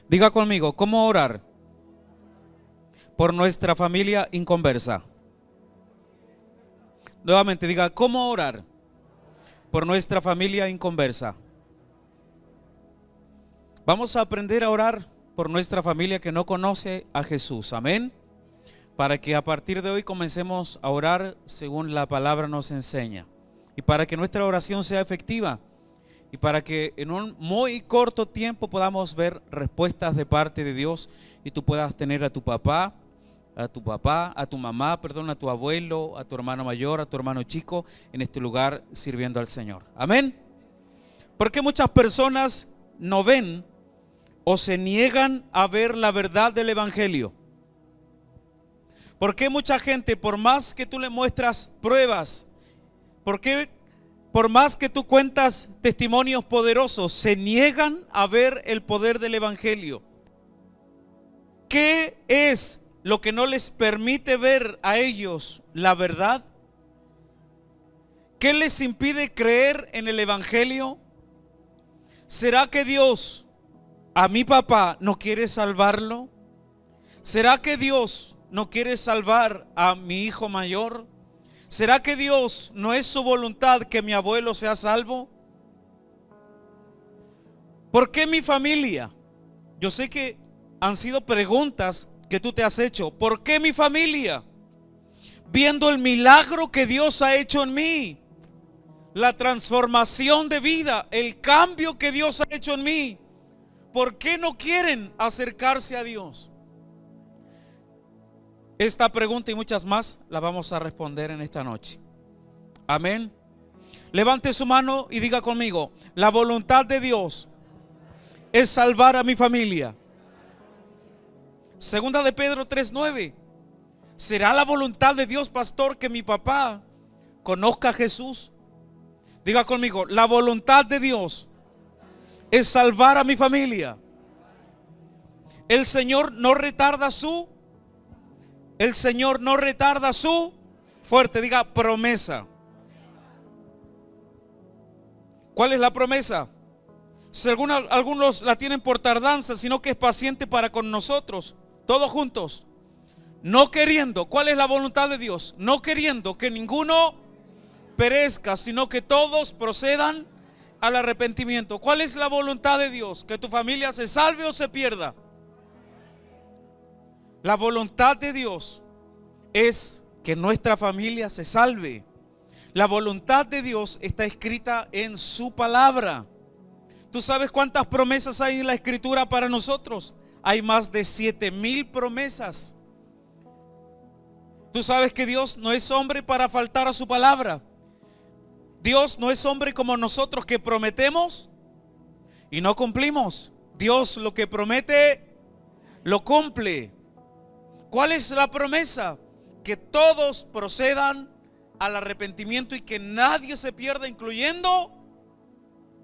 Diga conmigo, ¿cómo orar por nuestra familia inconversa? Nuevamente diga, ¿cómo orar por nuestra familia inconversa? Vamos a aprender a orar por nuestra familia que no conoce a Jesús, amén. Para que a partir de hoy comencemos a orar según la palabra nos enseña. Y para que nuestra oración sea efectiva. Y para que en un muy corto tiempo podamos ver respuestas de parte de Dios. Y tú puedas tener a tu papá, a tu mamá, perdón, a tu abuelo, a tu hermano mayor, a tu hermano chico en este lugar sirviendo al Señor. Amén. Porque muchas personas no ven o se niegan a ver la verdad del Evangelio. ¿Por qué mucha gente, por más que tú le muestras pruebas, por qué por más que tú cuentas testimonios poderosos, se niegan a ver el poder del Evangelio? ¿Qué es lo que no les permite ver a ellos la verdad? ¿Qué les impide creer en el Evangelio? ¿Será que Dios a mi papá no quiere salvarlo? ¿Será que Dios no quiere salvar a mi hijo mayor? ¿Será que Dios no es su voluntad que mi abuelo sea salvo? ¿Por qué mi familia? Yo sé que han sido preguntas que tú te has hecho. ¿Por qué mi familia? Viendo el milagro que Dios ha hecho en mí, la transformación de vida, el cambio que Dios ha hecho en mí, ¿por qué no quieren acercarse a Dios? Esta pregunta y muchas más las vamos a responder en esta noche. Amén. Levante su mano y diga conmigo: la voluntad de Dios es salvar a mi familia. Segunda de Pedro 3:9. ¿Será la voluntad de Dios, pastor, que mi papá conozca a Jesús? Diga conmigo: la voluntad de Dios es salvar a mi familia. El Señor no retarda su fuerte, diga, promesa. ¿Cuál es la promesa? Si algunos la tienen por tardanza, sino que es paciente para con nosotros, todos juntos, no queriendo. ¿Cuál es la voluntad de Dios? No queriendo que ninguno perezca, sino que todos procedan al arrepentimiento. ¿Cuál es la voluntad de Dios? ¿Que tu familia se salve o se pierda? La voluntad de Dios es que nuestra familia se salve. La voluntad de Dios está escrita en su palabra. ¿Tú sabes cuántas promesas hay en la escritura para nosotros? Hay más de 7,000 promesas. ¿Tú sabes que Dios no es hombre para faltar a su palabra? Dios no es hombre como nosotros, que prometemos y no cumplimos. Dios lo que promete lo cumple. ¿Cuál es la promesa? Que todos procedan al arrepentimiento y que nadie se pierda, incluyendo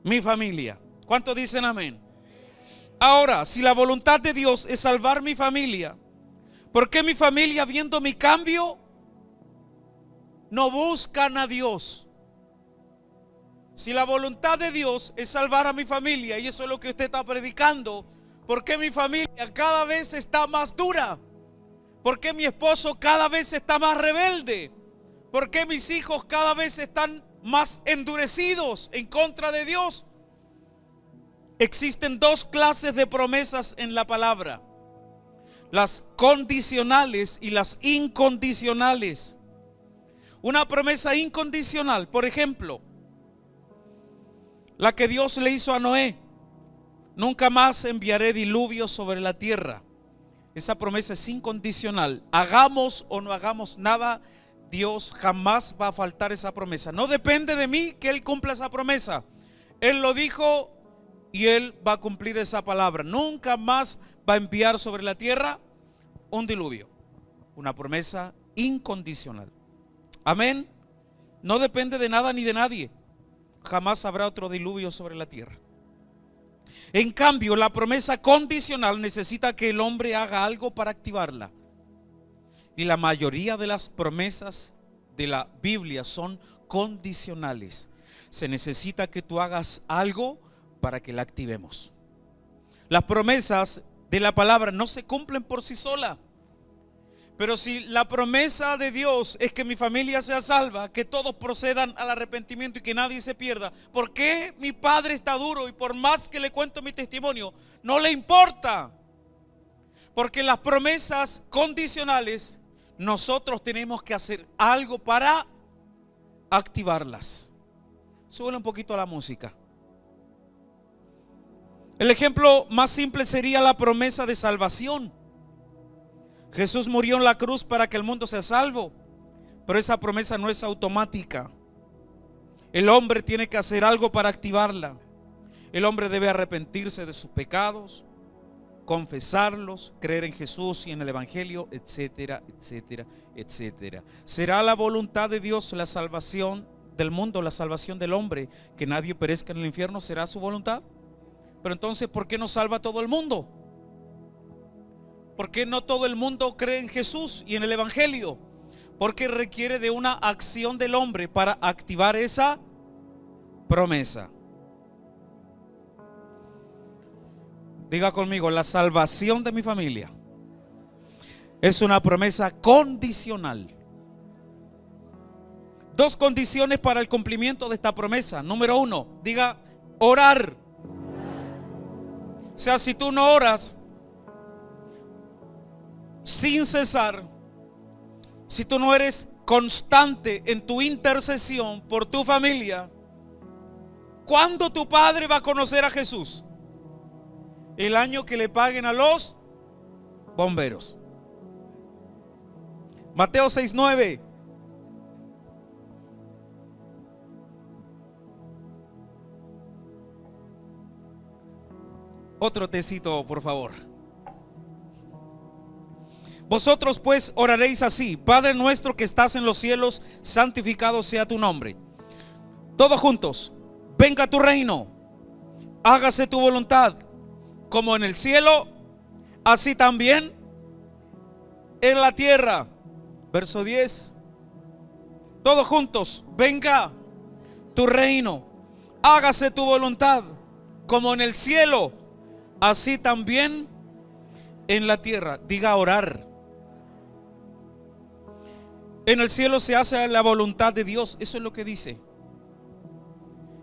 mi familia. ¿Cuántos dicen amén? Ahora, si la voluntad de Dios es salvar mi familia, ¿por qué mi familia, viendo mi cambio, no buscan a Dios? Si la voluntad de Dios es salvar a mi familia, y eso es lo que usted está predicando, ¿por qué mi familia cada vez está más dura? ¿Por qué mi esposo cada vez está más rebelde? ¿Por qué mis hijos cada vez están más endurecidos en contra de Dios? Existen dos clases de promesas en la palabra: las condicionales y las incondicionales. Una promesa incondicional, por ejemplo, la que Dios le hizo a Noé: nunca más enviaré diluvio sobre la tierra. Esa promesa es incondicional. Hagamos o no hagamos nada, Dios jamás va a faltar esa promesa. No depende de mí que Él cumpla esa promesa. Él lo dijo y Él va a cumplir esa palabra. Nunca más va a enviar sobre la tierra un diluvio. Una promesa incondicional. Amén. No depende de nada ni de nadie. Jamás habrá otro diluvio sobre la tierra. En cambio, la promesa condicional necesita que el hombre haga algo para activarla. Y la mayoría de las promesas de la Biblia son condicionales. Se necesita que tú hagas algo para que la activemos. Las promesas de la palabra no se cumplen por sí sola. Pero si la promesa de Dios es que mi familia sea salva, que todos procedan al arrepentimiento y que nadie se pierda, ¿por qué mi padre está duro y por más que le cuento mi testimonio, no le importa? Porque las promesas condicionales, nosotros tenemos que hacer algo para activarlas. Súbele un poquito a la música. El ejemplo más simple sería la promesa de salvación. Jesús murió en la cruz para que el mundo sea salvo, pero esa promesa no es automática. El hombre tiene que hacer algo para activarla. El hombre debe arrepentirse de sus pecados, confesarlos, creer en Jesús y en el Evangelio, etcétera, etcétera, etcétera. ¿Será la voluntad de Dios la salvación del mundo, la salvación del hombre, que nadie perezca en el infierno? ¿Será su voluntad? Pero entonces, ¿por qué no salva a todo el mundo? ¿Por qué no todo el mundo cree en Jesús y en el Evangelio? Porque requiere de una acción del hombre para activar esa promesa. Diga conmigo, la salvación de mi familia es una promesa condicional. Dos condiciones para el cumplimiento de esta promesa. Número uno, diga orar. O sea, si tú no oras sin cesar, si tú no eres constante en tu intercesión por tu familia, ¿cuándo tu padre va a conocer a Jesús? El año que le paguen a los bomberos. Mateo 6:9. Otro tecito, por favor. Vosotros pues oraréis así: Padre nuestro que estás en los cielos, santificado sea tu nombre. Todos juntos: venga tu reino, hágase tu voluntad, como en el cielo, así también en la tierra. Verso 10. Todos juntos: venga tu reino, hágase tu voluntad, como en el cielo, así también en la tierra. Diga orar. En el cielo se hace la voluntad de Dios. Eso es lo que dice.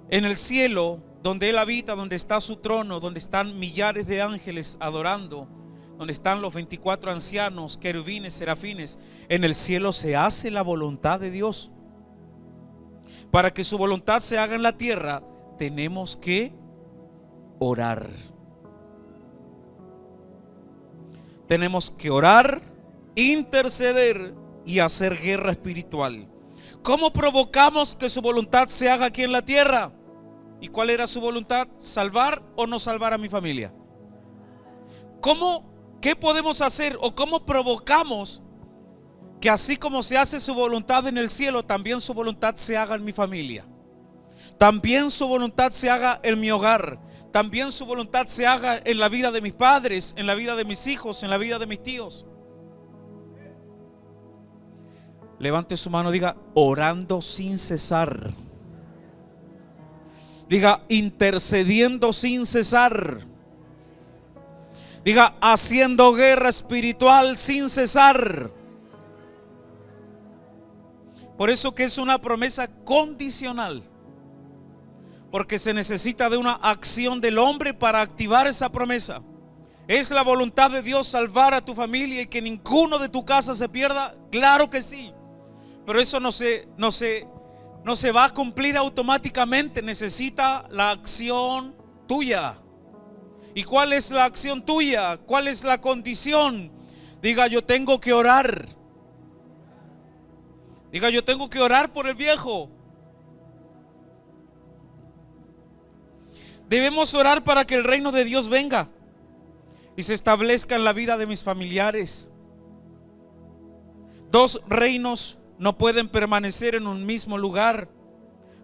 En el cielo, donde Él habita, donde está su trono, donde están millares de ángeles adorando, donde están los 24 ancianos, querubines, serafines, en el cielo se hace la voluntad de Dios. Para que su voluntad se haga en la tierra, tenemos que orar. Tenemos que orar, interceder y hacer guerra espiritual. ¿Cómo provocamos que su voluntad se haga aquí en la tierra? ¿Y cuál era su voluntad? ¿Salvar o no salvar a mi familia? ¿Qué podemos hacer o cómo provocamos que así como se hace su voluntad en el cielo, también su voluntad se haga en mi familia? También su voluntad se haga en mi hogar. También su voluntad se haga en la vida de mis padres, en la vida de mis hijos, en la vida de mis tíos. Levante su mano, diga orando sin cesar. Diga intercediendo sin cesar. Diga haciendo guerra espiritual sin cesar. Por eso que es una promesa condicional. Porque se necesita de una acción del hombre para activar esa promesa. ¿Es la voluntad de Dios salvar a tu familia y que ninguno de tu casa se pierda? Claro que sí. Pero eso no se va a cumplir automáticamente. Necesita la acción tuya. ¿Y cuál es la acción tuya? ¿Cuál es la condición? Diga, yo tengo que orar. Diga, yo tengo que orar por el viejo. Debemos orar para que el reino de Dios venga y se establezca en la vida de mis familiares. Dos reinos no pueden permanecer en un mismo lugar.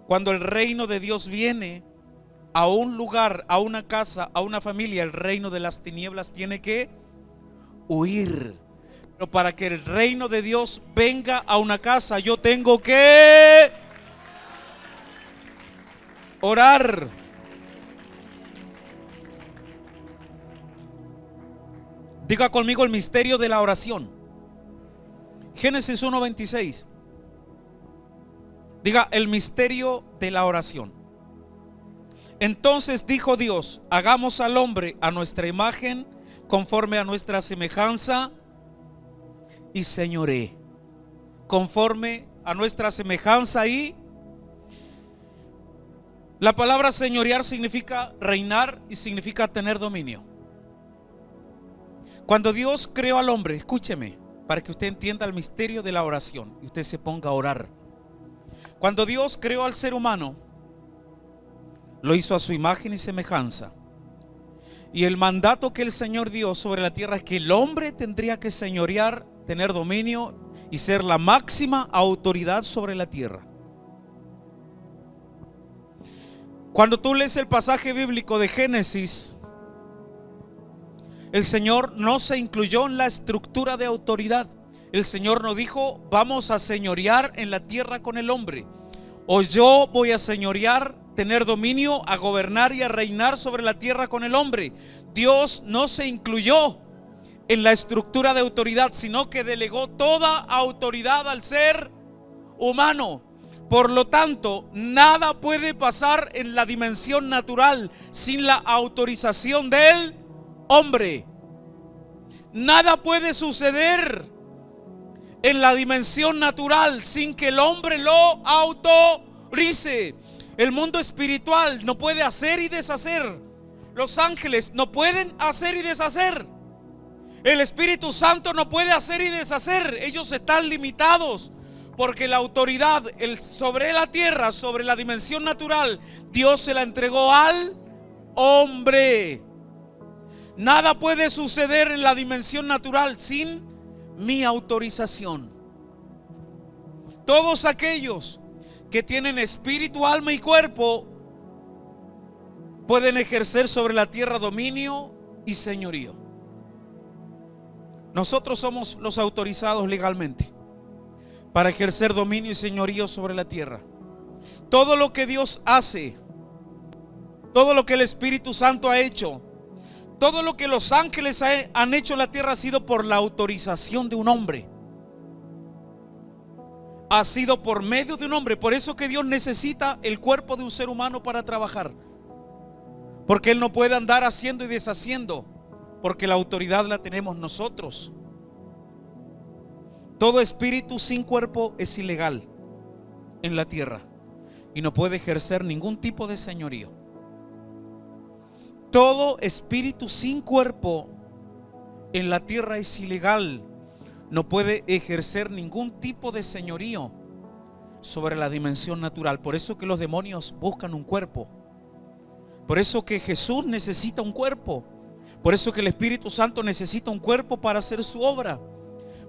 Cuando el reino de Dios viene a un lugar, a una casa, a una familia, el reino de las tinieblas tiene que huir. Pero para que el reino de Dios venga a una casa, yo tengo que orar. Diga conmigo el misterio de la oración. Génesis 1:26. Diga el misterio de la oración. Entonces dijo Dios: hagamos al hombre a nuestra imagen, conforme a nuestra semejanza, y señoree. Conforme a nuestra semejanza. Y la palabra señorear significa reinar y significa tener dominio. Cuando Dios creó al hombre, escúcheme, para que usted entienda el misterio de la oración y usted se ponga a orar. Cuando Dios creó al ser humano, lo hizo a su imagen y semejanza. Y el mandato que el Señor dio sobre la tierra es que el hombre tendría que señorear, tener dominio y ser la máxima autoridad sobre la tierra. Cuando tú lees el pasaje bíblico de Génesis, el Señor no se incluyó en la estructura de autoridad. El Señor no dijo: vamos a señorear en la tierra con el hombre, o yo voy a señorear, tener dominio, a gobernar y a reinar sobre la tierra con el hombre. Dios no se incluyó en la estructura de autoridad, sino que delegó toda autoridad al ser humano. Por lo tanto, nada puede pasar en la dimensión natural sin la autorización del hombre. Nada puede suceder en la dimensión natural sin que el hombre lo autorice. El mundo espiritual no puede hacer y deshacer. Los ángeles no pueden hacer y deshacer. El Espíritu Santo no puede hacer y deshacer. Ellos están limitados porque la autoridad sobre la tierra, sobre la dimensión natural, Dios se la entregó al hombre. Nada puede suceder en la dimensión natural sin mi autorización. Todos aquellos que tienen espíritu, alma y cuerpo pueden ejercer sobre la tierra dominio y señorío. Nosotros somos los autorizados legalmente para ejercer dominio y señorío sobre la tierra. Todo lo que Dios hace, todo lo que el Espíritu Santo ha hecho, todo lo que los ángeles han hecho en la tierra ha sido por la autorización de un hombre. Ha sido por medio de un hombre. Por eso que Dios necesita el cuerpo de un ser humano para trabajar, porque Él no puede andar haciendo y deshaciendo, porque la autoridad la tenemos nosotros. Todo espíritu sin cuerpo es ilegal en la tierra y no puede ejercer ningún tipo de señorío. Todo espíritu sin cuerpo en la tierra es ilegal, no puede ejercer ningún tipo de señorío sobre la dimensión natural. Por eso que los demonios buscan un cuerpo. Por eso que Jesús necesita un cuerpo. Por eso que el Espíritu Santo necesita un cuerpo para hacer su obra.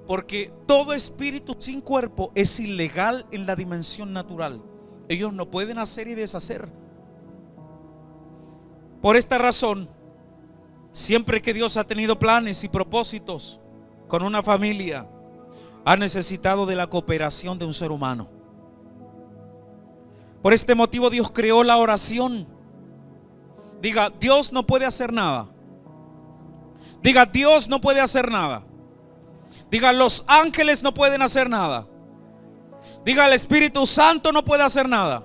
Porque todo espíritu sin cuerpo es ilegal en la dimensión natural. Ellos no pueden hacer y deshacer. Por esta razón, siempre que Dios ha tenido planes y propósitos con una familia, ha necesitado de la cooperación de un ser humano. Por este motivo Dios creó la oración. Diga: Dios no puede hacer nada. Diga: Dios no puede hacer nada. Diga: los ángeles no pueden hacer nada. Diga: el Espíritu Santo no puede hacer nada,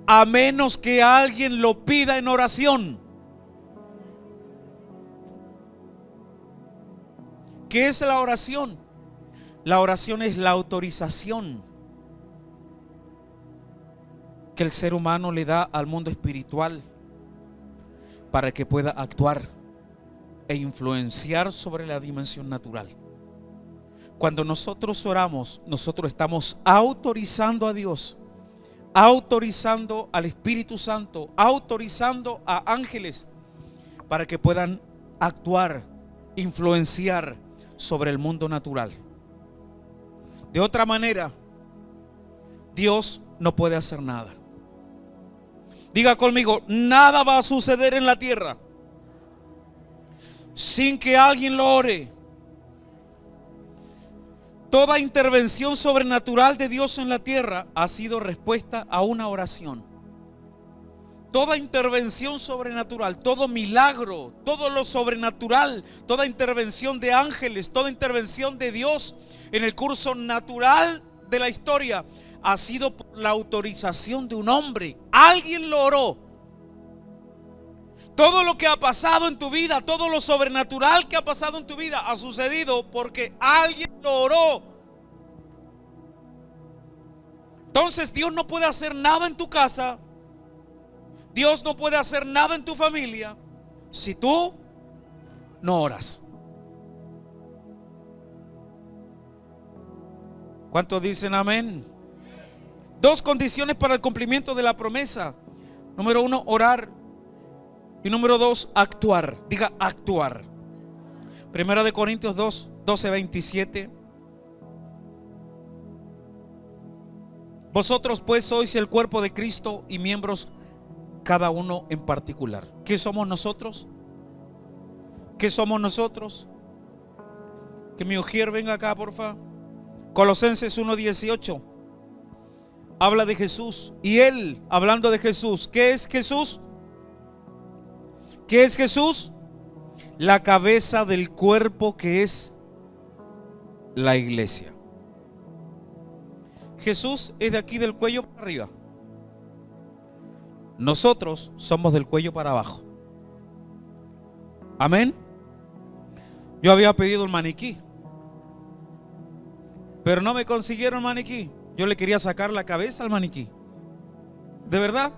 a menos que alguien lo pida en oración. ¿Qué es la oración? La oración es la autorización que el ser humano le da al mundo espiritual para que pueda actuar e influenciar sobre la dimensión natural. Cuando nosotros oramos, nosotros estamos autorizando a Dios, autorizando al Espíritu Santo, autorizando a ángeles para que puedan actuar, influenciar sobre el mundo natural. De otra manera, Dios no puede hacer nada. Diga conmigo: nada va a suceder en la tierra sin que alguien lo ore. Toda intervención sobrenatural de Dios en la tierra ha sido respuesta a una oración. Toda intervención sobrenatural, todo milagro, todo lo sobrenatural, toda intervención de ángeles, toda intervención de Dios en el curso natural de la historia ha sido por la autorización de un hombre. Alguien lo oró. Todo lo que ha pasado en tu vida, todo lo sobrenatural que ha pasado en tu vida ha sucedido porque alguien lo oró. Entonces Dios no puede hacer nada en tu casa, Dios no puede hacer nada en tu familia si tú no oras. ¿Cuántos dicen amén? Dos condiciones para el cumplimiento de la promesa. Número uno, orar. Y número dos, actuar. Diga actuar. Primera de Corintios 2, 12, 27. Vosotros pues sois el cuerpo de Cristo y miembros cada uno en particular. ¿Qué somos nosotros? ¿Qué somos nosotros? Que mi ujier venga acá, porfa. Colosenses 1:18 habla de Jesús. Y él, hablando de Jesús, ¿qué es Jesús? ¿Qué es Jesús? La cabeza del cuerpo, que es la iglesia. Jesús es de aquí del cuello para arriba. Nosotros somos del cuello para abajo. Amén. Yo había pedido un maniquí, pero no me consiguieron maniquí. Yo le quería sacar la cabeza al maniquí. ¿De verdad?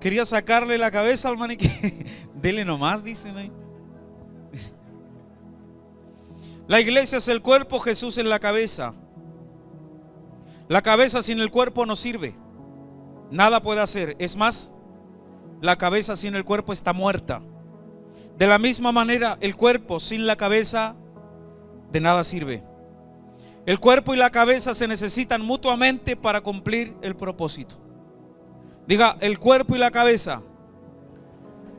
Quería sacarle la cabeza al maniquí. Dele nomás, dicen ahí. La iglesia es el cuerpo, Jesús es la cabeza. La cabeza sin el cuerpo no sirve. Nada puede hacer. Es más, la cabeza sin el cuerpo está muerta. De la misma manera, el cuerpo sin la cabeza de nada sirve. El cuerpo y la cabeza se necesitan mutuamente para cumplir el propósito. Diga, el cuerpo y la cabeza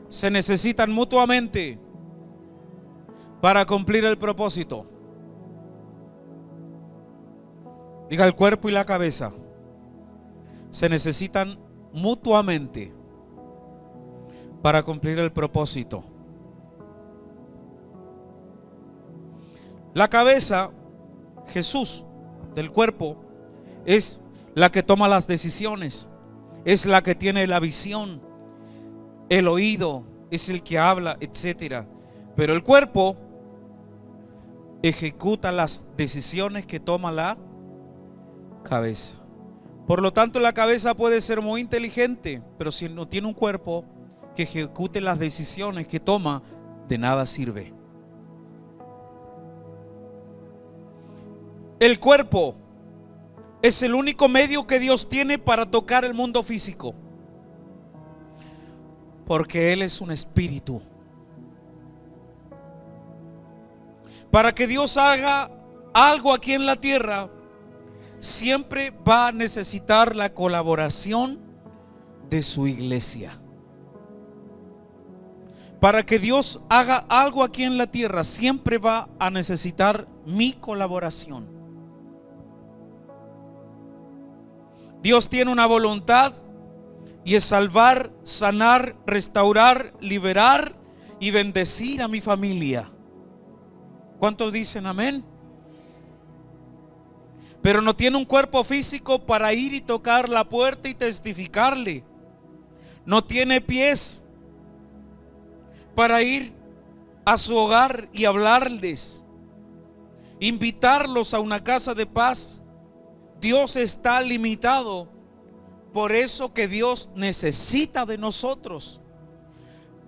se necesitan mutuamente para cumplir el propósito. Diga, el cuerpo y la cabeza se necesitan mutuamente para cumplir el propósito. La cabeza, Jesús, del cuerpo, es la que toma las decisiones, es la que tiene la visión, el oído, es el que habla, etcétera. Pero el cuerpo ejecuta las decisiones que toma la cabeza. Por lo tanto, la cabeza puede ser muy inteligente, pero si no tiene un cuerpo que ejecute las decisiones que toma, de nada sirve. El cuerpo es el único medio que Dios tiene para tocar el mundo físico, porque Él es un espíritu. Para que Dios haga algo aquí en la tierra, siempre va a necesitar la colaboración de su iglesia. Para que Dios haga algo aquí en la tierra, siempre va a necesitar mi colaboración. Dios tiene una voluntad y es salvar, sanar, restaurar, liberar y bendecir a mi familia. ¿Cuántos dicen amén? Pero no tiene un cuerpo físico para ir y tocar la puerta y testificarle. No tiene pies para ir a su hogar y hablarles, invitarlos a una casa de paz. Dios está limitado. Por eso que Dios necesita de nosotros.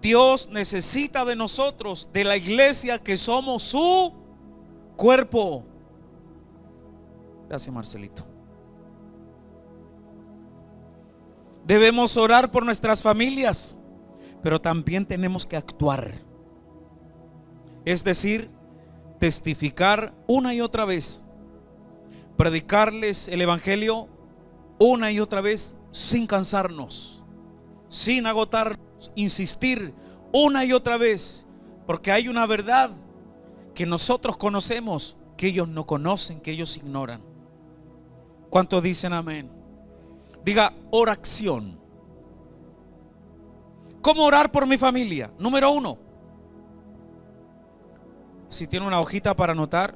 Dios necesita de nosotros, de la iglesia, que somos su cuerpo. Gracias, Marcelito. Debemos orar por nuestras familias, pero también tenemos que actuar. Es decir, testificar una y otra vez, predicarles el evangelio una y otra vez sin cansarnos, sin agotarnos, insistir una y otra vez, porque hay una verdad que nosotros conocemos, que ellos no conocen, que ellos ignoran. ¿Cuántos dicen amén? Diga oración. ¿Cómo orar por mi familia? Número 1. Si tiene una hojita para anotar,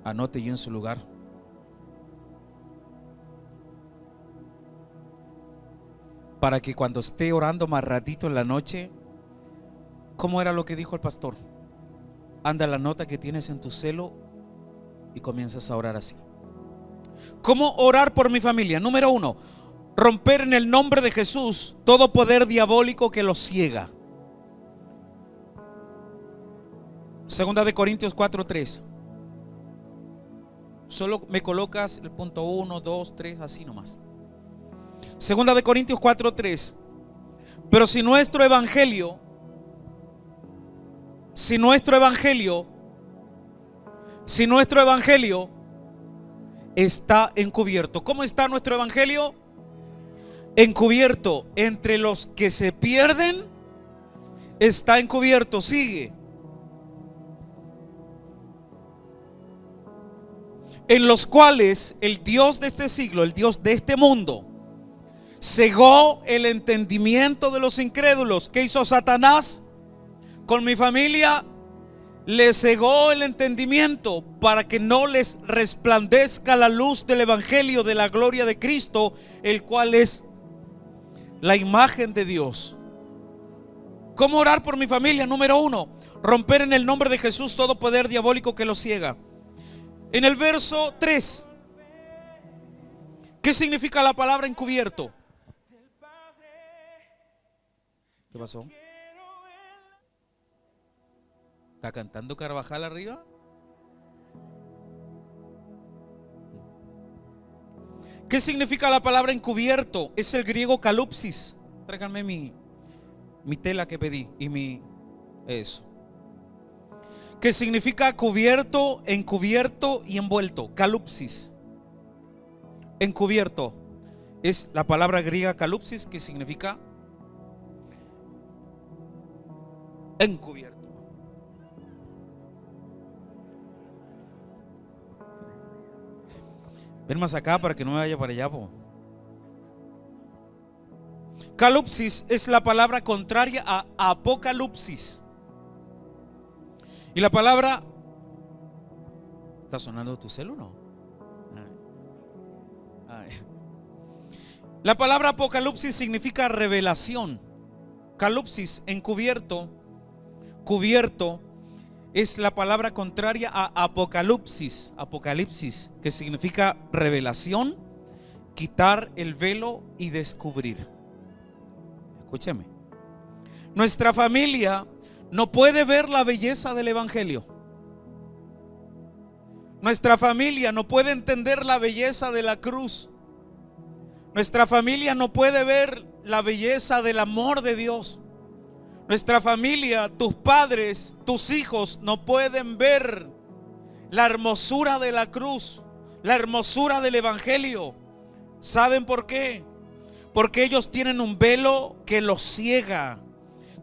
anote y en su lugar. Para que cuando esté orando más ratito en la noche, ¿cómo era lo que dijo el pastor? Anda la nota que tienes en tu celo y comienzas a orar así. ¿Cómo orar por mi familia? Número 1, romper en el nombre de Jesús todo poder diabólico que los ciega. Segunda de Corintios 4:3. Solo me colocas el punto 1, 2, 3, así nomás. Segunda de Corintios 4:3. Pero si nuestro evangelio está encubierto. ¿Cómo está nuestro evangelio? Encubierto. Entre los que se pierden está encubierto. Sigue. En los cuales el Dios de este siglo, el Dios de este mundo, cegó el entendimiento de los incrédulos. ¿Qué hizo Satanás con mi familia? Le cegó el entendimiento para que no les resplandezca la luz del evangelio de la gloria de Cristo, el cual es la imagen de Dios. ¿Cómo orar por mi familia? Número 1, romper en el nombre de Jesús todo poder diabólico que los ciega. En el verso 3, ¿qué significa la palabra encubierto? ¿Qué pasó? ¿Está cantando Carvajal arriba? ¿Qué significa la palabra encubierto? Es el griego kalupsis. Tráiganme mi tela que pedí y eso. Que significa cubierto, encubierto y envuelto. Kalupsis. Encubierto. Es la palabra griega kalupsis, que significa encubierto. Ven más acá para que no me vaya para allá, po. Kalupsis es la palabra contraria a apocalipsis. Y la palabra... ¿Está sonando tu celu o no? Ay. La palabra apocalipsis significa revelación. Kalupsis, encubierto, cubierto, es la palabra contraria a apocalipsis. Apocalipsis, que significa revelación, quitar el velo y descubrir. Escúcheme. Nuestra familia no puede ver la belleza del evangelio. Nuestra familia no puede entender la belleza de la cruz. Nuestra familia no puede ver la belleza del amor de Dios. Nuestra familia, tus padres, tus hijos no pueden ver la hermosura de la cruz, la hermosura del evangelio. ¿Saben por qué? Porque ellos tienen un velo que los ciega.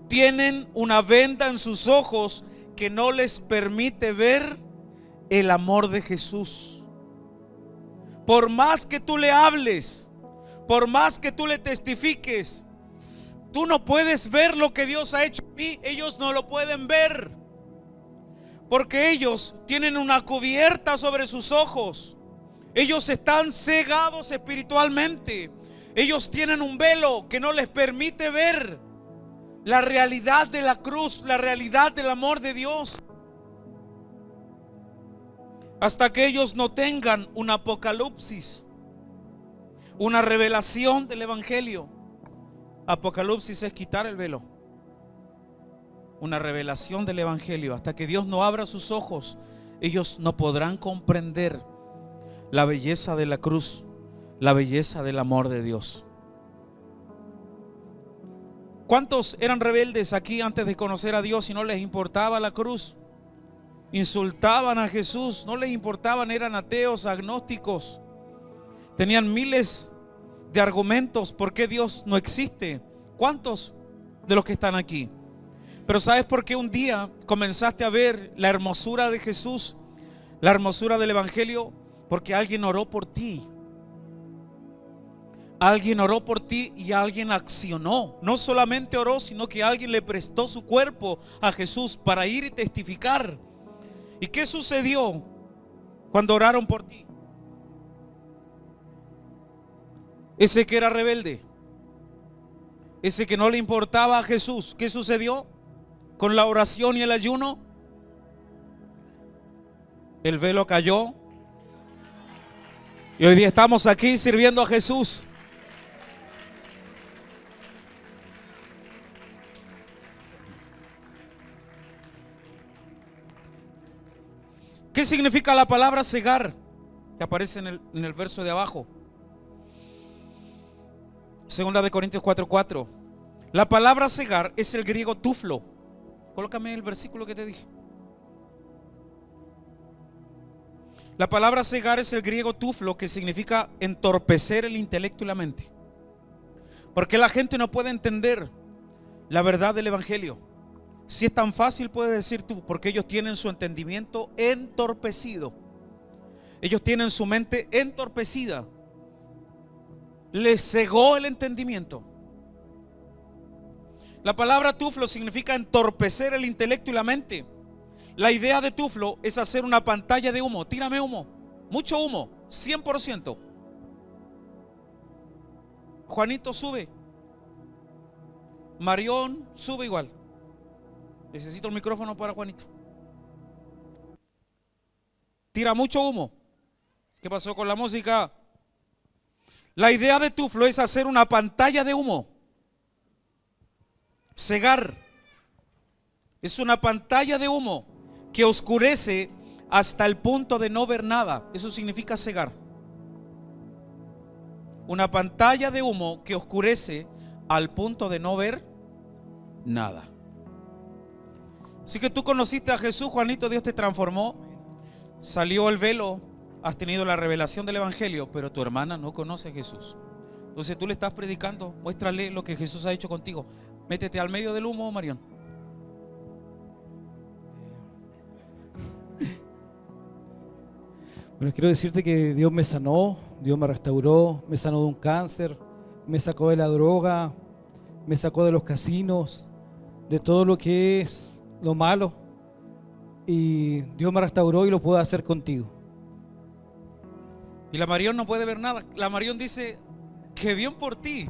Tienen una venda en sus ojos que no les permite ver el amor de Jesús. Por más que tú le hables, por más que tú le testifiques, tú no puedes ver lo que Dios ha hecho en mí. Ellos no lo pueden ver, porque ellos tienen una cubierta sobre sus ojos. Ellos están cegados espiritualmente. Ellos tienen un velo que no les permite ver la realidad de la cruz, la realidad del amor de Dios. Hasta que ellos no tengan un apocalipsis, una revelación del evangelio. Apocalipsis es quitar el velo. Una revelación del evangelio. Hasta que Dios no abra sus ojos, ellos no podrán comprender la belleza de la cruz, la belleza del amor de Dios. ¿Cuántos eran rebeldes aquí antes de conocer a Dios y no les importaba la cruz? Insultaban a Jesús, no les importaban, eran ateos, agnósticos. Tenían miles de argumentos por qué Dios no existe. ¿Cuántos de los que están aquí? Pero ¿sabes por qué un día comenzaste a ver la hermosura de Jesús, la hermosura del evangelio? Porque alguien oró por ti. Alguien oró por ti y alguien accionó. No solamente oró, sino que alguien le prestó su cuerpo a Jesús para ir y testificar. ¿Y qué sucedió cuando oraron por ti? Ese que era rebelde, ese que no le importaba a Jesús, ¿qué sucedió con la oración y el ayuno? El velo cayó y hoy día estamos aquí sirviendo a Jesús. ¿Qué significa la palabra cegar? Que aparece en el verso de abajo. Segunda de Corintios 4:4. La palabra cegar es el griego tuflo. Colócame el versículo que te dije. La palabra cegar es el griego tuflo, que significa entorpecer el intelecto y la mente. Porque la gente no puede entender la verdad del evangelio. Si es tan fácil, puedes decir tú, porque ellos tienen su entendimiento entorpecido. Ellos tienen su mente entorpecida. Les cegó el entendimiento. La palabra tuflo significa entorpecer el intelecto y la mente. La idea de tuflo es hacer una pantalla de humo. Tírame humo, mucho humo, 100%. Juanito, sube. Marión, sube igual. Necesito el micrófono para Juanito. Tira mucho humo. ¿Qué pasó con la música? La idea de tuflo es hacer una pantalla de humo. Cegar. Es una pantalla de humo que oscurece hasta el punto de no ver nada. Eso significa cegar. Una pantalla de humo que oscurece al punto de no ver nada. Así que tú conociste a Jesús, Juanito, Dios te transformó, salió el velo, has tenido la revelación del evangelio, pero tu hermana no conoce a Jesús. Entonces tú le estás predicando, muéstrale lo que Jesús ha hecho contigo. Métete al medio del humo, Marión. Bueno, quiero decirte que Dios me sanó, Dios me restauró, me sanó de un cáncer, me sacó de la droga, me sacó de los casinos, de todo lo que es lo malo, y Dios me restauró y lo puedo hacer contigo. Y la Marión no puede ver nada. La Marión dice, que bien por ti.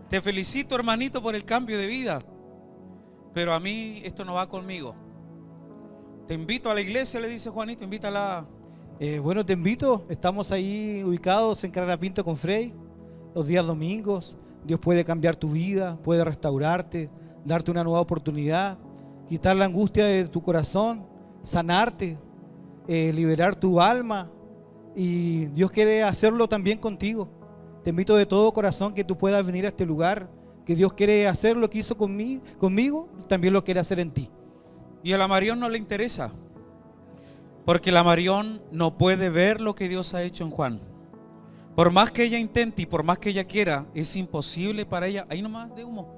Te felicito, hermanito, por el cambio de vida, pero a mí esto no va conmigo. Te invito a la iglesia, le dice Juanito, invítala. Bueno, te invito, estamos ahí ubicados en Carrera Pinto con Frey, los días domingos. Dios puede cambiar tu vida, puede restaurarte, darte una nueva oportunidad, quitar la angustia de tu corazón, sanarte, liberar tu alma, y Dios quiere hacerlo también contigo. Te invito de todo corazón que tú puedas venir a este lugar, que Dios quiere hacer lo que hizo conmigo, también lo quiere hacer en ti. Y a la Marión no le interesa, porque la Marión no puede ver lo que Dios ha hecho en Juan. Por más que ella intente y por más que ella quiera, es imposible para ella. Ahí nomás de humo.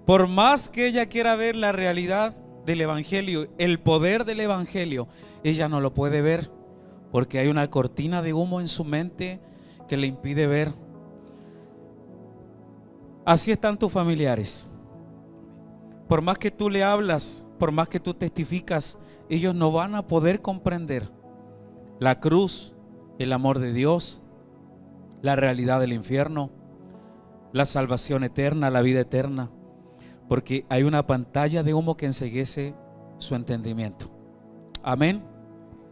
Por más que ella quiera ver la realidad del evangelio, el poder del evangelio, ella no lo puede ver, porque hay una cortina de humo en su mente que le impide ver. Así están tus familiares. Por más que tú le hablas, por más que tú testificas, ellos no van a poder comprender la cruz, el amor de Dios, la realidad del infierno, la salvación eterna, la vida eterna, porque hay una pantalla de humo que enceguece su entendimiento. Amén.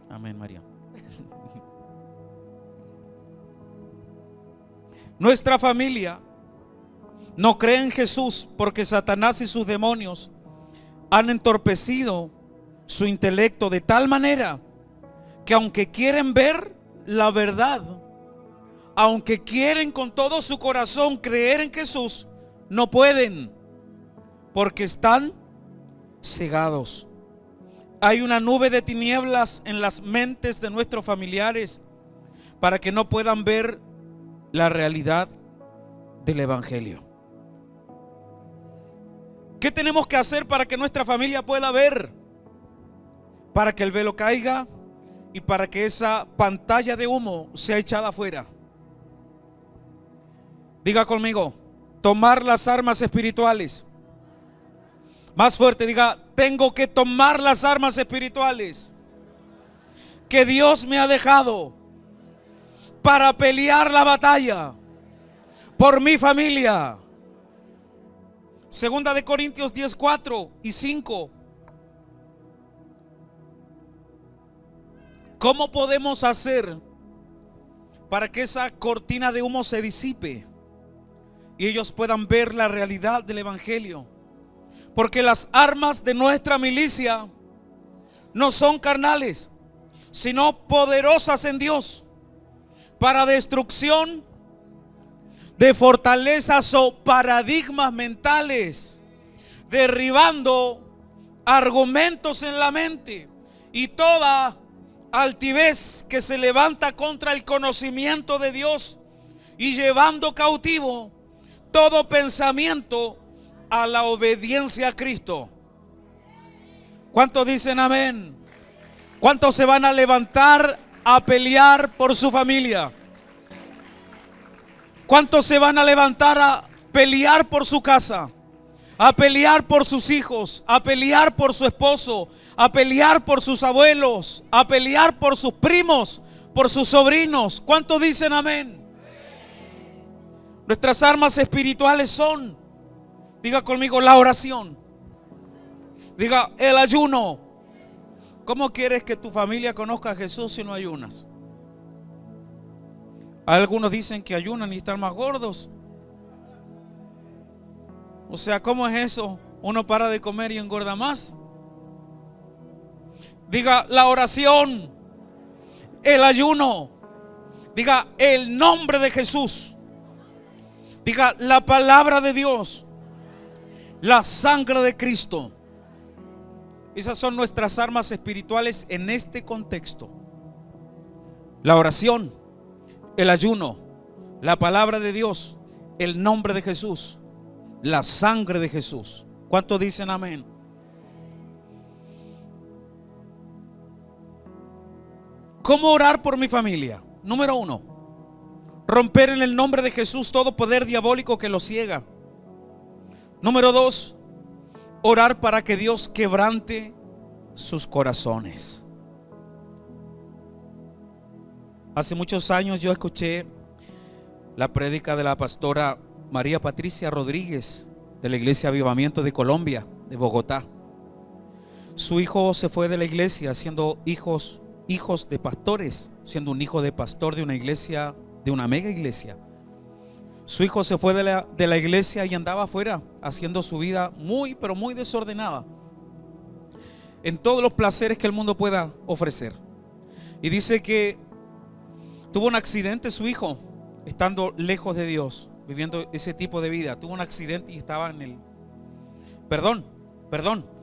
Amén, María. Nuestra familia no cree en Jesús porque Satanás y sus demonios han entorpecido su intelecto de tal manera que aunque quieren ver la verdad, aunque quieren con todo su corazón creer en Jesús, no pueden, porque están cegados. Hay una nube de tinieblas en las mentes de nuestros familiares para que no puedan ver la realidad del evangelio. ¿Qué tenemos que hacer para que nuestra familia pueda ver? Para que el velo caiga y para que esa pantalla de humo sea echada afuera. Diga conmigo, tomar las armas espirituales. Más fuerte, diga, tengo que tomar las armas espirituales que Dios me ha dejado para pelear la batalla por mi familia. Segunda de Corintios 10, 4 y 5. ¿Cómo podemos hacer para que esa cortina de humo se disipe y ellos puedan ver la realidad del evangelio? Porque las armas de nuestra milicia no son carnales, sino poderosas en Dios para destrucción de fortalezas o paradigmas mentales, derribando argumentos en la mente y toda altivez que se levanta contra el conocimiento de Dios, y llevando cautivo todo pensamiento a la obediencia a Cristo. ¿Cuántos dicen amén? ¿Cuántos se van a levantar a pelear por su familia? ¿Cuántos se van a levantar a pelear por su casa? A pelear por sus hijos, a pelear por su esposo, a pelear por sus abuelos, a pelear por sus primos, por sus sobrinos? ¿Cuántos dicen amén? Nuestras armas espirituales son, diga conmigo, la oración. Diga, el ayuno. ¿Cómo quieres que tu familia conozca a Jesús si no ayunas? Algunos dicen que ayunan y están más gordos. O sea, ¿cómo es eso? Uno para de comer y engorda más. Diga, la oración, el ayuno. Diga, el nombre de Jesús. Diga, la palabra de Dios, la sangre de Cristo. Esas son nuestras armas espirituales en este contexto. La oración, el ayuno, la palabra de Dios, el nombre de Jesús, la sangre de Jesús. ¿Cuántos dicen amén? ¿Cómo orar por mi familia? Número 1, romper en el nombre de Jesús todo poder diabólico que los ciega. Número 2, orar para que Dios quebrante sus corazones. Hace muchos años yo escuché la prédica de la pastora María Patricia Rodríguez de la Iglesia Avivamiento de Colombia, de Bogotá. Su hijo se fue de la iglesia siendo hijos de pastores, siendo un hijo de pastor de una iglesia, de una mega iglesia. Su hijo se fue de la iglesia y andaba afuera haciendo su vida muy, pero muy desordenada en todos los placeres que el mundo pueda ofrecer. Y dice que tuvo un accidente su hijo, estando lejos de Dios, viviendo ese tipo de vida. Tuvo un accidente y estaba en el...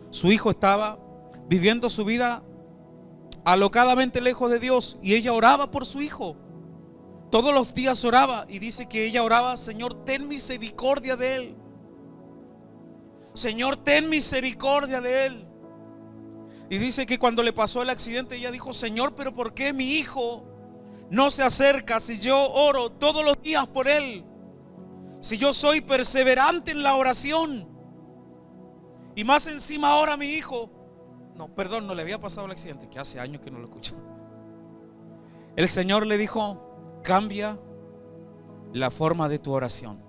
Su hijo estaba viviendo su vida alocadamente lejos de Dios, y ella oraba por su hijo. Todos los días oraba, y dice que ella oraba: Señor, ten misericordia de él. Señor, ten misericordia de él. Y dice que cuando le pasó el accidente, ella dijo: Señor, pero ¿por qué mi hijo no se acerca si yo oro todos los días por él? Si yo soy perseverante en la oración. Y más encima ahora mi hijo, no le había pasado el accidente, que hace años que no lo escucho. El Señor le dijo: cambia la forma de tu oración.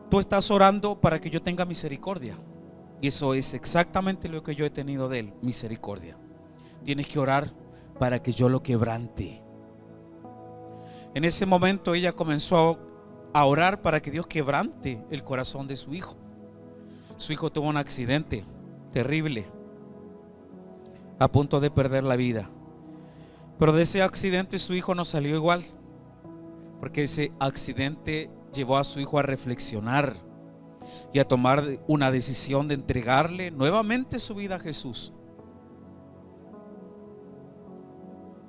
Tú estás orando para que yo tenga misericordia, y eso es exactamente lo que yo he tenido de él, misericordia. Tienes que orar para que yo lo quebrante. En ese momento ella comenzó a orar para que Dios quebrante el corazón de su hijo. Su hijo tuvo un accidente terrible, a punto de perder la vida. Pero de ese accidente su hijo no salió igual, porque ese accidente llevó a su hijo a reflexionar y a tomar una decisión de entregarle nuevamente su vida a Jesús.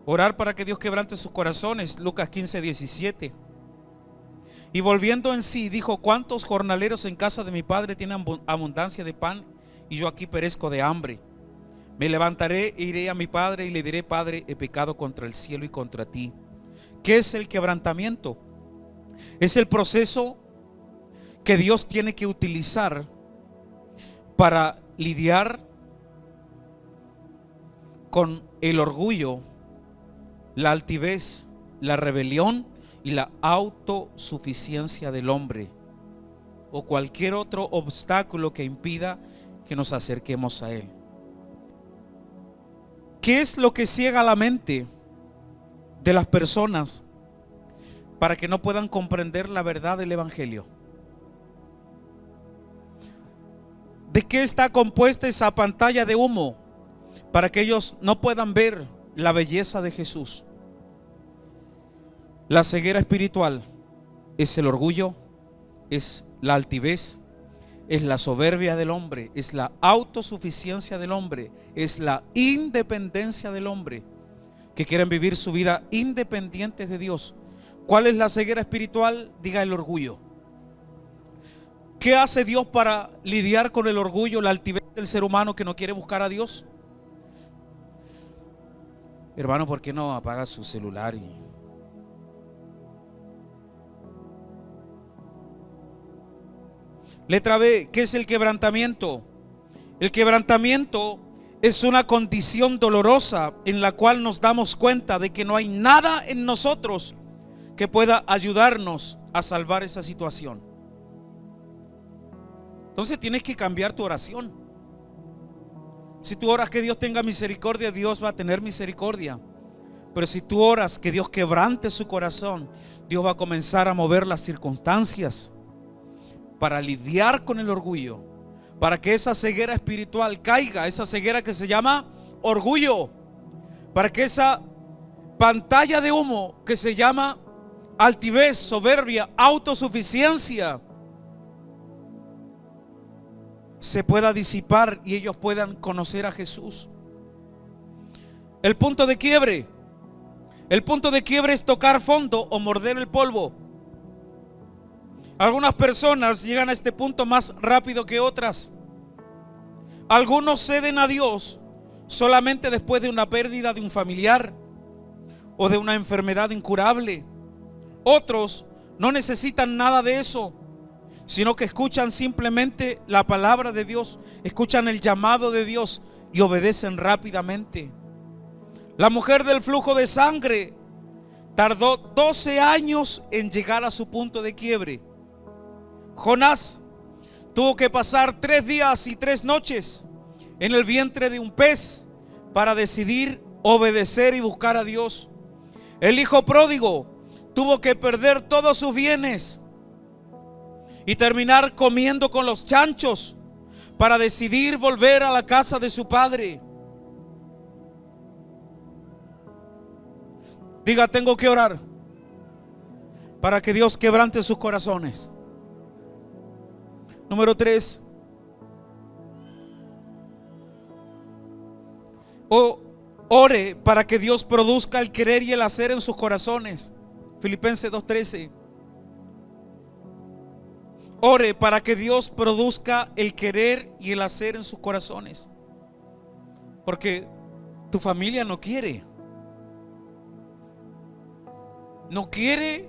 Orar para que Dios quebrante sus corazones. Lucas 15:17. Y volviendo en sí, dijo: ¿cuántos jornaleros en casa de mi padre tienen abundancia de pan, y yo aquí perezco de hambre? Me levantaré e iré a mi padre y le diré: Padre, he pecado contra el cielo y contra ti. ¿Qué es el quebrantamiento? Es el proceso que Dios tiene que utilizar para lidiar con el orgullo, la altivez, la rebelión y la autosuficiencia del hombre, o cualquier otro obstáculo que impida que nos acerquemos a Él. ¿Qué es lo que ciega la mente de las personas para que no puedan comprender la verdad del Evangelio? ¿De qué está compuesta esa pantalla de humo para que ellos no puedan ver la belleza de Jesús? La ceguera espiritual es el orgullo, es la altivez, es la soberbia del hombre, es la autosuficiencia del hombre, es la independencia del hombre, que quieren vivir su vida independientes de Dios. ¿Cuál es la ceguera espiritual? Diga: el orgullo. ¿Qué hace Dios para lidiar con el orgullo, la altivez del ser humano que no quiere buscar a Dios? Hermano, ¿por qué no apaga su celular? Letra B, ¿qué es el quebrantamiento? El quebrantamiento es una condición dolorosa en la cual nos damos cuenta de que no hay nada en nosotros que pueda ayudarnos a salvar esa situación. Entonces tienes que cambiar tu oración. Si tú oras que Dios tenga misericordia, Dios va a tener misericordia. Pero si tú oras que Dios quebrante su corazón, Dios va a comenzar a mover las circunstancias para lidiar con el orgullo, para que esa ceguera espiritual caiga, esa ceguera que se llama orgullo, para que esa pantalla de humo que se llama altivez, soberbia, autosuficiencia se pueda disipar y ellos puedan conocer a Jesús. El punto de quiebre es tocar fondo o morder el polvo. Algunas personas llegan a este punto más rápido que otras. Algunos ceden a Dios solamente después de una pérdida de un familiar o de una enfermedad incurable. Otros no necesitan nada de eso, sino que escuchan simplemente la palabra de Dios, escuchan el llamado de Dios y obedecen rápidamente. La mujer del flujo de sangre tardó 12 años en llegar a su punto de quiebre. Jonás tuvo que pasar 3 días y 3 noches en el vientre de un pez para decidir obedecer y buscar a Dios. El hijo pródigo tuvo que perder todos sus bienes y terminar comiendo con los chanchos para decidir volver a la casa de su padre. Diga: tengo que orar para que Dios quebrante sus corazones. Número 3. Ore para que Dios produzca el querer y el hacer en sus corazones. Filipenses 2:13. Ore para que Dios produzca el querer y el hacer en sus corazones. Porque tu familia no quiere. No quiere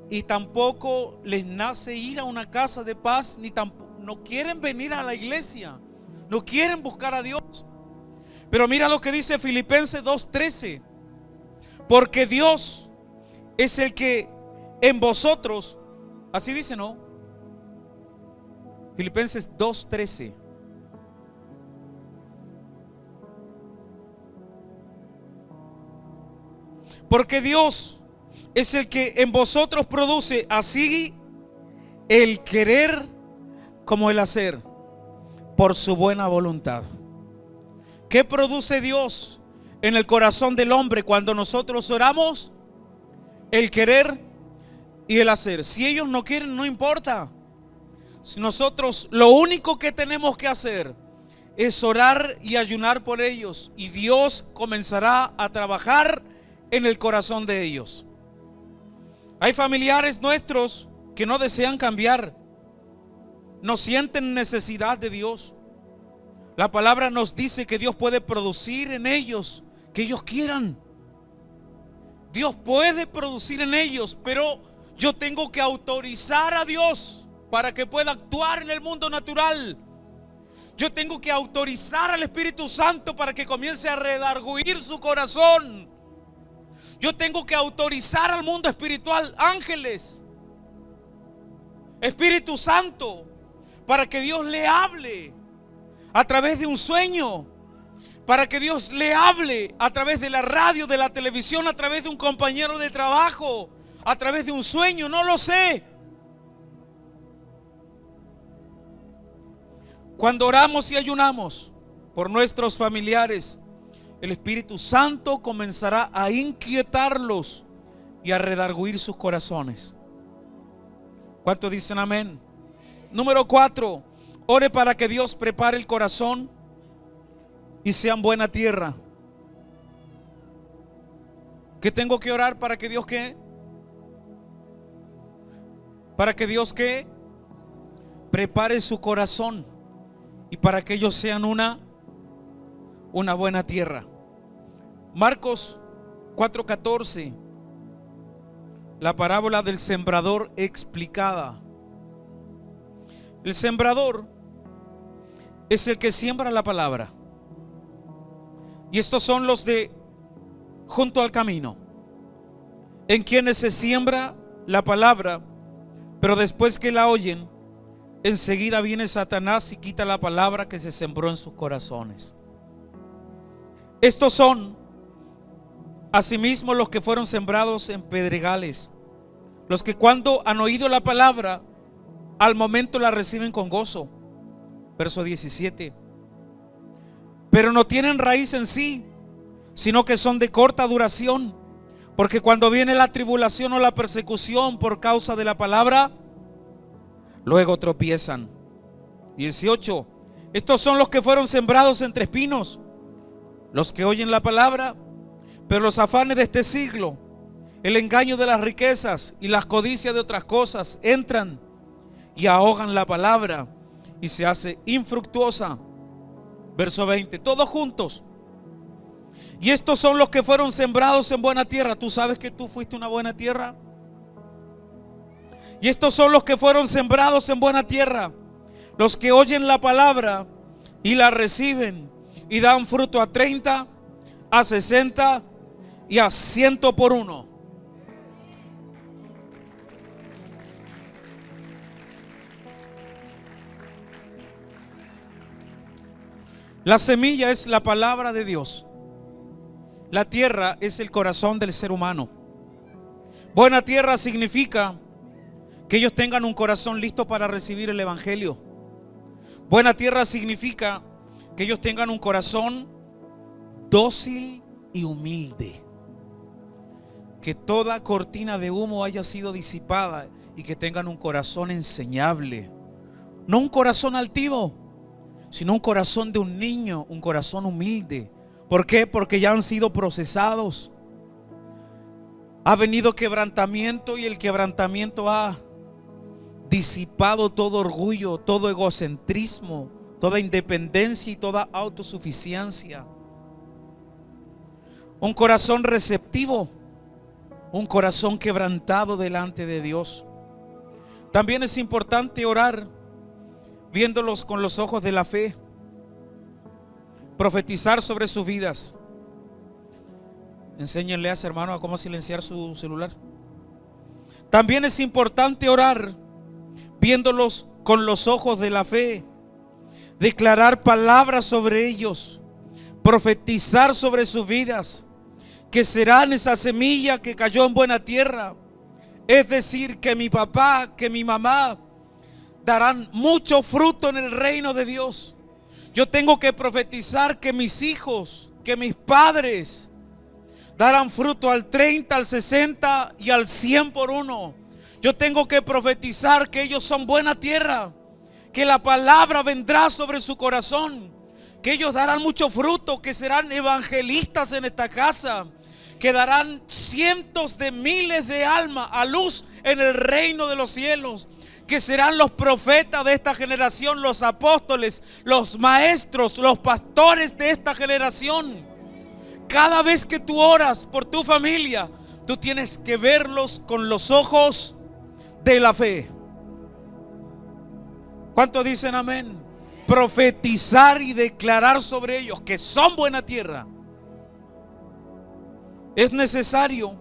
y tampoco les nace ir a una casa de paz, ni tampoco, no quieren venir a la iglesia, no quieren buscar a Dios. Pero mira lo que dice Filipenses 2:13. Porque Dios es el que en vosotros, así dice, ¿no? Filipenses 2:13. Porque Dios es el que en vosotros produce así el querer como el hacer por su buena voluntad. ¿Qué produce Dios en el corazón del hombre cuando nosotros oramos? El querer y el hacer. Si ellos no quieren, no importa. Si nosotros lo único que tenemos que hacer es orar y ayunar por ellos, y Dios comenzará a trabajar en el corazón de ellos. Hay familiares nuestros que no desean cambiar, no sienten necesidad de Dios. La palabra nos dice que Dios puede producir en ellos que ellos quieran. Dios puede producir en ellos, pero yo tengo que autorizar a Dios para que pueda actuar en el mundo natural. Yo tengo que autorizar al Espíritu Santo para que comience a redarguir su corazón. Yo tengo que autorizar al mundo espiritual, ángeles, Espíritu Santo, para que Dios le hable a través de un sueño, para que Dios le hable a través de la radio, de la televisión, a través de un compañero de trabajo, a través de un sueño, no lo sé. Cuando oramos y ayunamos por nuestros familiares, el Espíritu Santo comenzará a inquietarlos y a redarguir sus corazones. ¿Cuántos dicen amén? Número 4, ore para que Dios prepare el corazón y sean buena tierra. ¿Qué tengo que orar para que Dios qué? Para que Dios qué? Prepare su corazón y para que ellos sean una buena tierra. Marcos 4:14, la parábola del sembrador explicada. El sembrador es el que siembra la palabra. Y estos son los de junto al camino, en quienes se siembra la palabra, pero después que la oyen, enseguida viene Satanás y quita la palabra que se sembró en sus corazones. Estos son asimismo los que fueron sembrados en pedregales, los que cuando han oído la palabra, al momento la reciben con gozo. Verso 17. Pero no tienen raíz en sí, sino que son de corta duración, porque cuando viene la tribulación o la persecución por causa de la palabra, luego tropiezan. 18. Estos son los que fueron sembrados entre espinos, los que oyen la palabra, pero los afanes de este siglo, el engaño de las riquezas y las codicias de otras cosas entran y ahogan la palabra y se hace infructuosa. Verso 20, todos juntos. Y estos son los que fueron sembrados en buena tierra. ¿Tú sabes que tú fuiste una buena tierra? Y estos son los que fueron sembrados en buena tierra, los que oyen la palabra y la reciben y dan fruto a 30, a 60 y a 100 por uno. La semilla es la palabra de Dios. La tierra es el corazón del ser humano. Buena tierra significa que ellos tengan un corazón listo para recibir el evangelio. Buena tierra significa que ellos tengan un corazón dócil y humilde. Que toda cortina de humo haya sido disipada y que tengan un corazón enseñable. No un corazón altivo, sino un corazón de un niño, un corazón humilde. ¿Por qué? Porque ya han sido procesados. Ha venido quebrantamiento y el quebrantamiento ha disipado todo orgullo, todo egocentrismo, toda independencia y toda autosuficiencia. Un corazón receptivo, un corazón quebrantado delante de Dios. También es importante orar viéndolos con los ojos de la fe, profetizar sobre sus vidas. Enséñenle a ese hermano a cómo silenciar su celular. También es importante orar viéndolos con los ojos de la fe, declarar palabras sobre ellos, profetizar sobre sus vidas, que serán esa semilla que cayó en buena tierra. Es decir, que mi papá, que mi mamá darán mucho fruto en el reino de Dios. Yo tengo que profetizar que mis hijos, que mis padres darán fruto al 30, al 60 y al 100 por uno. Yo tengo que profetizar que ellos son buena tierra, que la palabra vendrá sobre su corazón, que ellos darán mucho fruto, que serán evangelistas en esta casa, que darán cientos de miles de almas a luz en el reino de los cielos, que serán los profetas de esta generación, los apóstoles, los maestros, los pastores de esta generación. Cada vez que tú oras por tu familia, tú tienes que verlos con los ojos de la fe. ¿Cuántos dicen amén? Profetizar y declarar sobre ellos que son buena tierra. Es necesario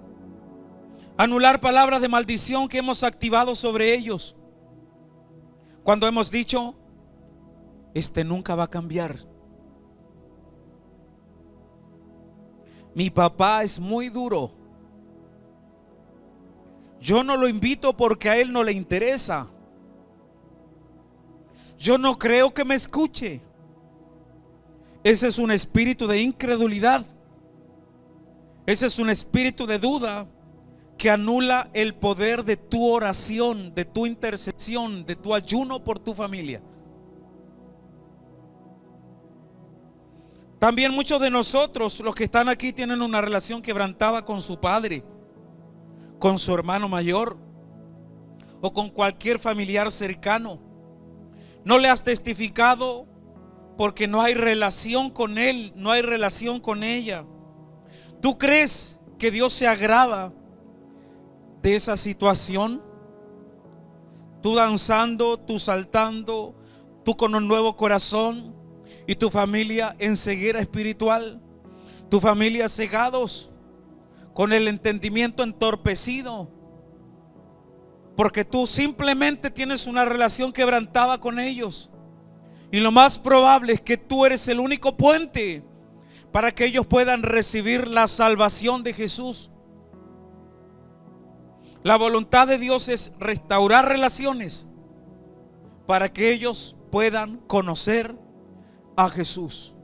anular palabras de maldición que hemos activado sobre ellos. Cuando hemos dicho, este nunca va a cambiar. Mi papá es muy duro. Yo no lo invito porque a él no le interesa. Yo no creo que me escuche. Ese es un espíritu de incredulidad. Ese es un espíritu de duda que anula el poder de tu oración, de tu intercesión, de tu ayuno por tu familia. También muchos de nosotros, los que están aquí, tienen una relación quebrantada con su padre, con su hermano mayor o con cualquier familiar cercano. No le has testificado porque no hay relación con él, no hay relación con ella. ¿Tú crees que Dios se agrada de esa situación? Tú danzando, tú saltando, tú con un nuevo corazón y tu familia en ceguera espiritual, tu familia cegados, con el entendimiento entorpecido, porque tú simplemente tienes una relación quebrantada con ellos. Y lo más probable es que tú eres el único puente para que ellos puedan recibir la salvación de Jesús. La voluntad de Dios es restaurar relaciones para que ellos puedan conocer a Jesús.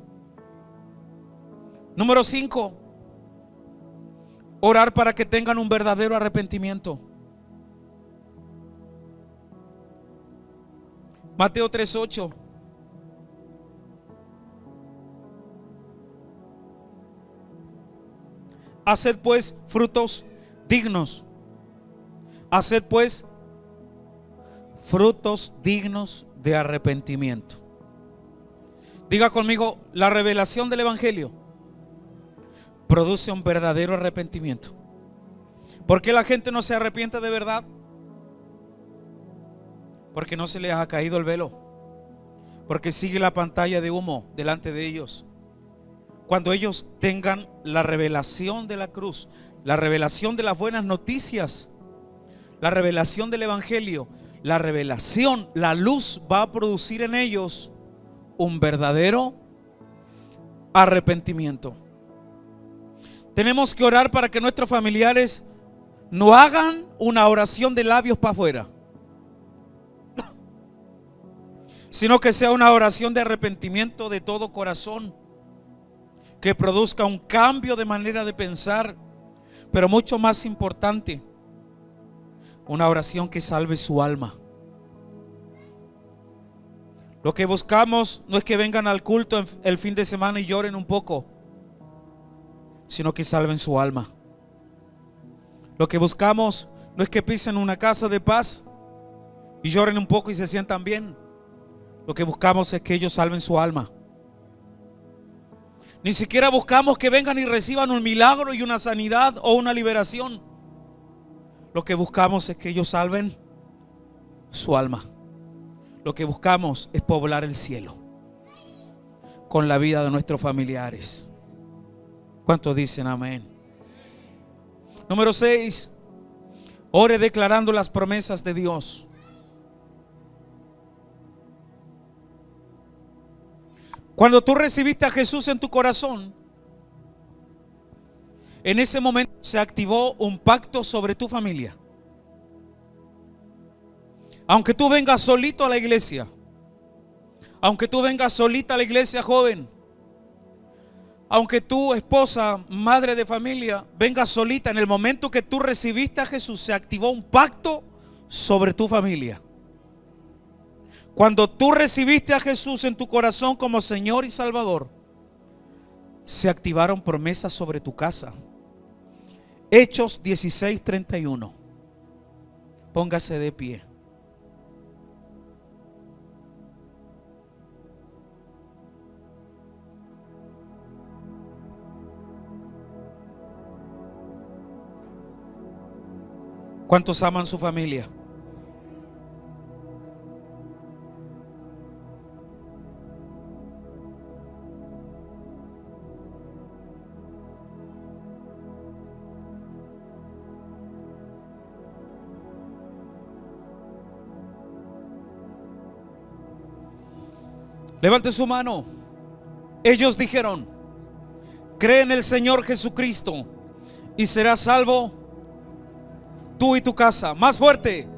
Número 5, orar para que tengan un verdadero arrepentimiento. Mateo 3:8. Haced pues frutos dignos. Haced pues frutos dignos de arrepentimiento. Diga conmigo, la revelación del Evangelio produce un verdadero arrepentimiento. ¿Por qué la gente no se arrepiente de verdad? Porque no se les ha caído el velo, porque sigue la pantalla de humo delante de ellos. Cuando ellos tengan la revelación de la cruz, la revelación de las buenas noticias, la revelación del Evangelio, la revelación, la luz va a producir en ellos un verdadero arrepentimiento. Tenemos que orar para que nuestros familiares no hagan una oración de labios para afuera, sino que sea una oración de arrepentimiento de todo corazón, que produzca un cambio de manera de pensar, pero mucho más importante, una oración que salve su alma. Lo que buscamos no es que vengan al culto el fin de semana y lloren un poco, sino que salven su alma. Lo que buscamos no es que pisen una casa de paz y lloren un poco y se sientan bien. Lo que buscamos es que ellos salven su alma. Ni siquiera buscamos que vengan y reciban un milagro y una sanidad o una liberación. Lo que buscamos es que ellos salven su alma. Lo que buscamos es poblar el cielo con la vida de nuestros familiares. ¿Cuántos dicen amén? Número 6, ore declarando las promesas de Dios. Cuando tú recibiste a Jesús en tu corazón, en ese momento se activó un pacto sobre tu familia. Aunque tú vengas solito a la iglesia, aunque tú vengas solita a la iglesia, joven, aunque tu esposa, madre de familia, venga solita, en el momento que tú recibiste a Jesús se activó un pacto sobre tu familia. Cuando tú recibiste a Jesús en tu corazón como Señor y Salvador, se activaron promesas sobre tu casa. Hechos 16:31. Póngase de pie. ¿Cuántos aman su familia? Levante su mano. Ellos dijeron: cree en el Señor Jesucristo y serás salvo tú y tu casa. Más fuerte.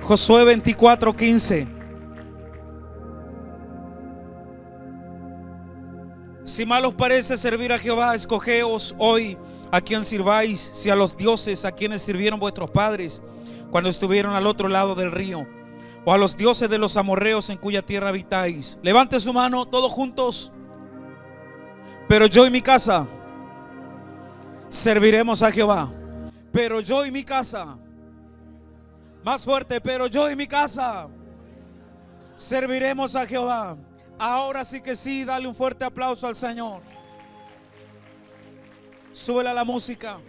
Josué 24:15. Si mal os parece servir a Jehová, escogeos hoy a quien sirváis, si a los dioses a quienes sirvieron vuestros padres cuando estuvieron al otro lado del río, o a los dioses de los amorreos en cuya tierra habitáis. Levante su mano todos juntos. Pero yo y mi casa serviremos a Jehová. Pero yo y mi casa. Más fuerte. Pero yo y mi casa serviremos a Jehová. Ahora sí que sí, dale un fuerte aplauso al Señor. Súbele a la música.